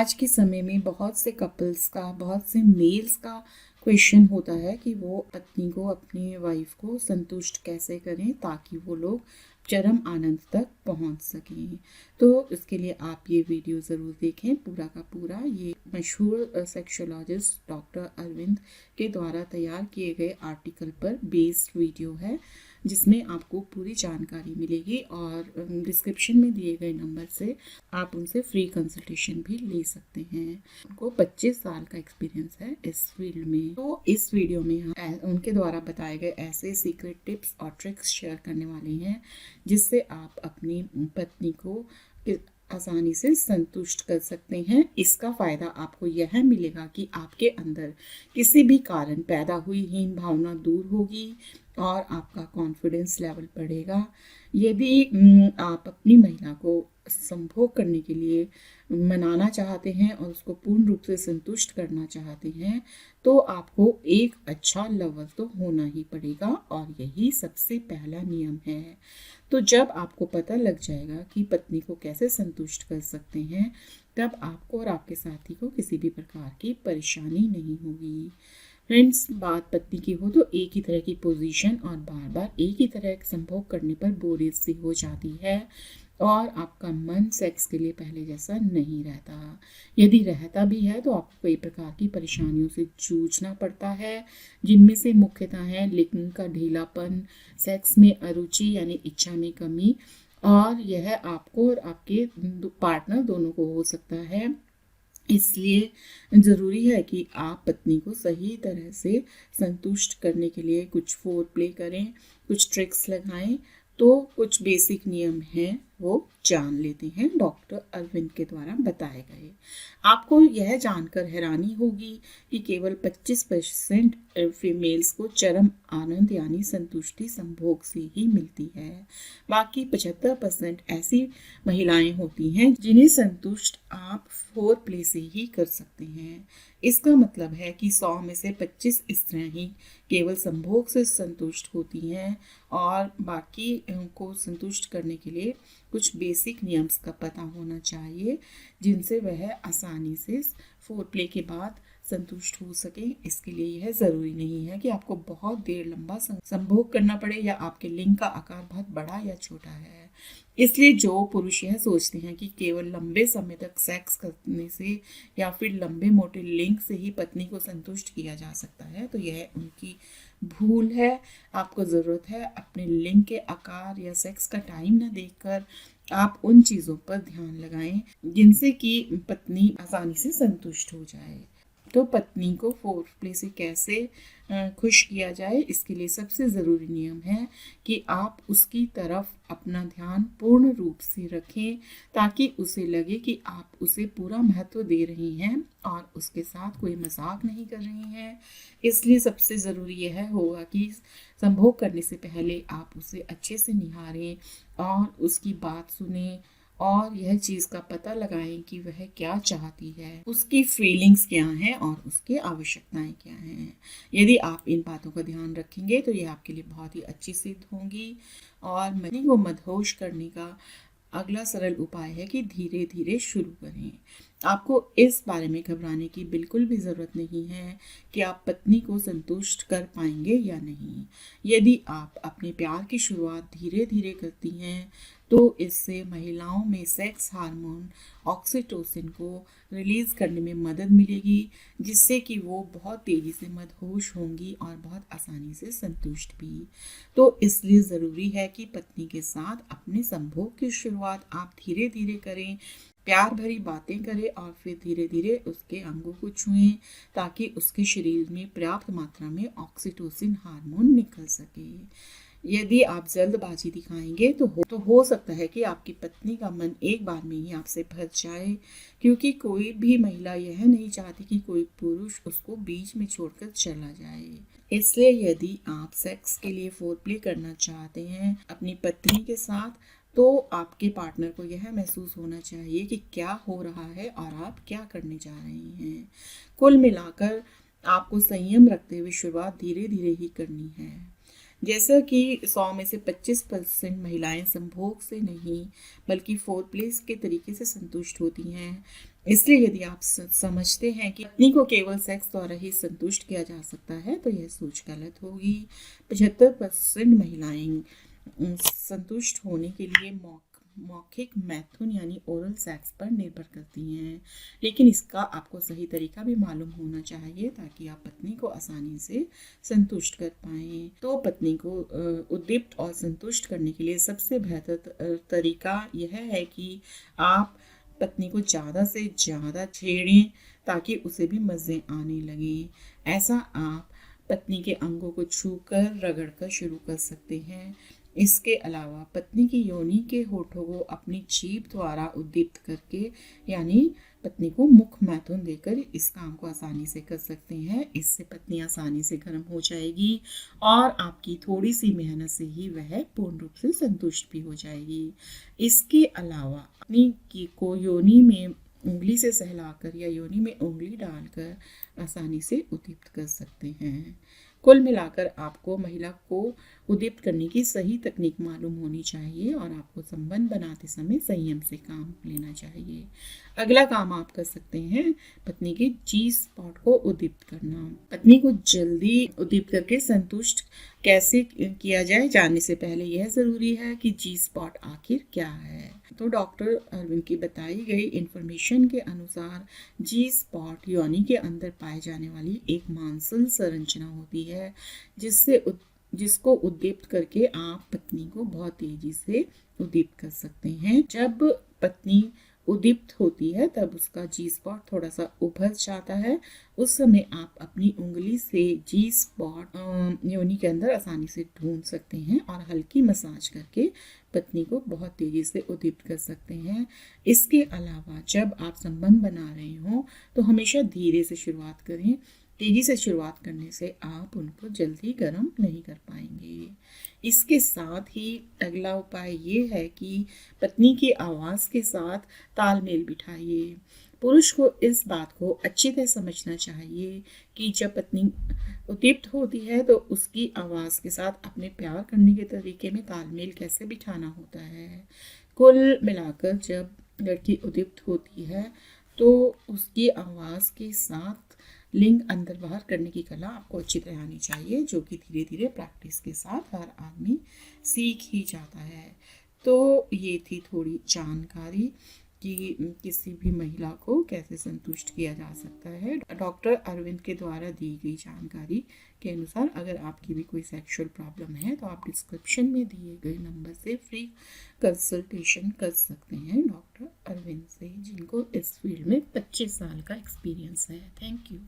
आज के समय में बहुत से कपल्स का, बहुत से मेल्स का क्वेश्चन होता है कि वो पत्नी को, अपनी वाइफ को संतुष्ट कैसे करें ताकि वो लोग चरम आनंद तक पहुंच सकें। तो इसके लिए आप ये वीडियो ज़रूर देखें पूरा का पूरा। ये मशहूर सेक्सोलॉजिस्ट डॉक्टर अरविंद के द्वारा तैयार किए गए आर्टिकल पर बेस्ड वीडियो है, जिसमें आपको पूरी जानकारी मिलेगी और डिस्क्रिप्शन में दिए गए नंबर से आप उनसे फ्री कंसल्टेशन भी ले सकते हैं। उनको 25 साल का एक्सपीरियंस है इस फील्ड में। तो इस वीडियो में हम उनके द्वारा बताए गए ऐसे सीक्रेट टिप्स और ट्रिक्स शेयर करने वाले हैं जिससे आप अपनी पत्नी को आसानी से संतुष्ट कर सकते हैं। इसका फ़ायदा आपको यह मिलेगा कि आपके अंदर किसी भी कारण पैदा हुई हीन भावना दूर होगी और आपका कॉन्फिडेंस लेवल बढ़ेगा। यदि आप अपनी महिला को संभोग करने के लिए मनाना चाहते हैं और उसको पूर्ण रूप से संतुष्ट करना चाहते हैं तो आपको एक अच्छा लवर तो होना ही पड़ेगा और यही सबसे पहला नियम है। तो जब आपको पता लग जाएगा कि पत्नी को कैसे संतुष्ट कर सकते हैं, तब आपको और आपके साथी को किसी भी प्रकार की परेशानी नहीं होगी। फ्रेंड्स, बात पत्नी की हो तो एक ही तरह की पोजीशन और बार बार एक ही तरह संभोग करने पर बोरियत सी हो जाती है और आपका मन सेक्स के लिए पहले जैसा नहीं रहता। यदि रहता भी है तो आपको कई प्रकार की परेशानियों से जूझना पड़ता है, जिनमें से मुख्यतः है लिंग का ढीलापन, सेक्स में अरुचि यानी इच्छा में कमी, और यह आपको और आपके पार्टनर दोनों को हो सकता है। इसलिए ज़रूरी है कि आप पत्नी को सही तरह से संतुष्ट करने के लिए कुछ फोर प्ले करें, कुछ ट्रिक्स लगाएं। तो कुछ बेसिक नियम हैं वो जान लेते हैं डॉक्टर अरविंद के द्वारा बताए गए। आपको यह जानकर हैरानी होगी कि केवल 25% फीमेल्स को चरम आनंद यानी संतुष्टि संभोग से ही मिलती है। बाकी 75% ऐसी महिलाएं होती हैं जिन्हें संतुष्ट आप फोर प्ले से ही कर सकते हैं। इसका मतलब है कि 100 में से 25 स्त्रियां ही केवल संभोग से संतुष्ट होती हैं और बाकी को संतुष्ट करने के लिए कुछ बेसिक नियम्स का पता होना चाहिए जिनसे वह आसानी से फोर प्ले के बाद संतुष्ट हो सके। इसके लिए यह ज़रूरी नहीं है कि आपको बहुत देर लंबा संभोग करना पड़े या आपके लिंग का आकार बहुत बड़ा या छोटा है। इसलिए जो पुरुष यह सोचते हैं कि केवल लंबे समय तक सेक्स करने से या फिर लंबे मोटे लिंग से ही पत्नी को संतुष्ट किया जा सकता है, तो यह उनकी भूल है। आपको ज़रूरत है अपने लिंग के आकार या सेक्स का टाइम ना देखकर आप उन चीज़ों पर ध्यान लगाएं जिनसे कि पत्नी आसानी से संतुष्ट हो जाए। तो पत्नी को फोर प्ले से कैसे खुश किया जाए, इसके लिए सबसे ज़रूरी नियम है कि आप उसकी तरफ अपना ध्यान पूर्ण रूप से रखें ताकि उसे लगे कि आप उसे पूरा महत्व दे रही हैं और उसके साथ कोई मजाक नहीं कर रही हैं। इसलिए सबसे ज़रूरी यह होगा कि संभोग करने से पहले आप उसे अच्छे से निहारें और उसकी बात सुनें और यह चीज़ का पता लगाएं कि वह क्या चाहती है, उसकी फीलिंग्स क्या हैं और उसकी आवश्यकताएं क्या हैं। यदि आप इन बातों का ध्यान रखेंगे तो ये आपके लिए बहुत ही अच्छी सिद्ध होंगी। और पत्नी को मदहोश करने का अगला सरल उपाय है कि धीरे धीरे शुरू करें। आपको इस बारे में घबराने की बिल्कुल भी ज़रूरत नहीं है कि आप पत्नी को संतुष्ट कर पाएंगे या नहीं। यदि आप अपने प्यार की शुरुआत धीरे धीरे करती हैं तो इससे महिलाओं में सेक्स हार्मोन ऑक्सीटोसिन को रिलीज़ करने में मदद मिलेगी, जिससे कि वो बहुत तेज़ी से मदहोश होंगी और बहुत आसानी से संतुष्ट भी। तो इसलिए ज़रूरी है कि पत्नी के साथ अपने संभोग की शुरुआत आप धीरे धीरे करें, प्यार भरी बातें करें और फिर धीरे धीरे उसके अंगों को छुएं ताकि उसके शरीर में पर्याप्त मात्रा में ऑक्सीटोसिन हार्मोन निकल सके। यदि आप जल्दबाजी दिखाएंगे तो हो सकता है कि आपकी पत्नी का मन एक बार में ही आपसे भर जाए, क्योंकि कोई भी महिला यह नहीं चाहती कि कोई पुरुष उसको बीच में छोड़कर चला जाए। इसलिए यदि आप सेक्स के लिए फोर प्ले करना चाहते हैं अपनी पत्नी के साथ, तो आपके पार्टनर को यह महसूस होना चाहिए कि क्या हो रहा है और आप क्या करने जा रहे हैं। कुल मिलाकर आपको संयम रखते हुए शुरुआत धीरे धीरे ही करनी है। जैसा कि 100 में से 25% महिलाएं संभोग से नहीं बल्कि फोर प्ले के तरीके से संतुष्ट होती हैं, इसलिए यदि आप समझते हैं कि पत्नी को केवल सेक्स द्वारा ही संतुष्ट किया जा सकता है तो यह सोच गलत होगी। 75% महिलाएं संतुष्ट होने के लिए मौखिक मैथुन यानी ओरल सेक्स पर निर्भर करती हैं, लेकिन इसका आपको सही तरीका भी मालूम होना चाहिए ताकि आप पत्नी को आसानी से संतुष्ट कर पाएं। तो पत्नी को उद्दीप्त और संतुष्ट करने के लिए सबसे बेहतर तरीका यह है कि आप पत्नी को ज़्यादा से ज़्यादा छेड़ें ताकि उसे भी मज़े आने लगे। ऐसा आप पत्नी के अंगों को छूकर रगड़कर शुरू कर सकते हैं। इसके अलावा पत्नी की योनि के होठों को अपनी जीभ द्वारा उद्दीप्त करके यानी पत्नी को मुख मैथुन देकर इस काम को आसानी से कर सकते हैं। इससे पत्नी आसानी से गर्म हो जाएगी और आपकी थोड़ी सी मेहनत से ही वह पूर्ण रूप से संतुष्ट भी हो जाएगी। इसके अलावा अपनी की को योनि में उंगली से सहलाकर या योनि में उंगली डालकर आसानी से उद्दीप्त कर सकते हैं। कुल मिलाकर आपको महिला को उद्दीप्त करने की सही तकनीक मालूम होनी चाहिए और आपको संबंध बनाते समय संयम से काम लेना चाहिए। अगला काम आप कर सकते हैं पत्नी के जी स्पॉट को उद्दीप्त करना। पत्नी को जल्दी उद्दीप्त करके संतुष्ट कैसे किया जाए जानने से पहले यह ज़रूरी है कि जी स्पॉट आखिर क्या है। तो डॉक्टर अरविंद की बताई गई इंफॉर्मेशन के अनुसार जी स्पॉट योनि के अंदर पाए जाने वाली एक मांसल संरचना होती है जिसको उद्दीप्त करके आप पत्नी को बहुत तेजी से उद्दीप्त कर सकते हैं। जब पत्नी उद्दीप्त होती है तब उसका जी स्पॉट थोड़ा सा उभर जाता है। उस समय आप अपनी उंगली से जी स्पॉट योनि के अंदर आसानी से ढूंढ सकते हैं और हल्की मसाज करके पत्नी को बहुत तेजी से उद्दीप्त कर सकते हैं। इसके अलावा जब आप संबंध बना रहे हो तो हमेशा धीरे से शुरुआत करें। तेजी से शुरुआत करने से आप उनको जल्दी गर्म नहीं कर पाएंगे। इसके साथ ही अगला उपाय ये है कि पत्नी की आवाज़ के साथ तालमेल बिठाइए। पुरुष को इस बात को अच्छी तरह समझना चाहिए कि जब पत्नी उद्दीप्त होती है तो उसकी आवाज़ के साथ अपने प्यार करने के तरीके में तालमेल कैसे बिठाना होता है। कुल मिलाकर जब लड़की उद्दीप्त होती है तो उसकी आवाज़ के साथ लिंग अंदर बाहर करने की कला आपको अच्छी तरह आनी चाहिए, जो कि धीरे धीरे प्रैक्टिस के साथ हर आदमी सीख ही जाता है। तो ये थी थोड़ी जानकारी कि किसी भी महिला को कैसे संतुष्ट किया जा सकता है। डॉक्टर अरविंद के द्वारा दी गई जानकारी के अनुसार अगर आपकी भी कोई सेक्सुअल प्रॉब्लम है तो आप डिस्क्रिप्शन में दिए गए नंबर से फ्री कंसल्टेशन कर सकते हैं डॉक्टर अरविंद से, जिनको इस फील्ड में 25 साल का एक्सपीरियंस है। Thank you.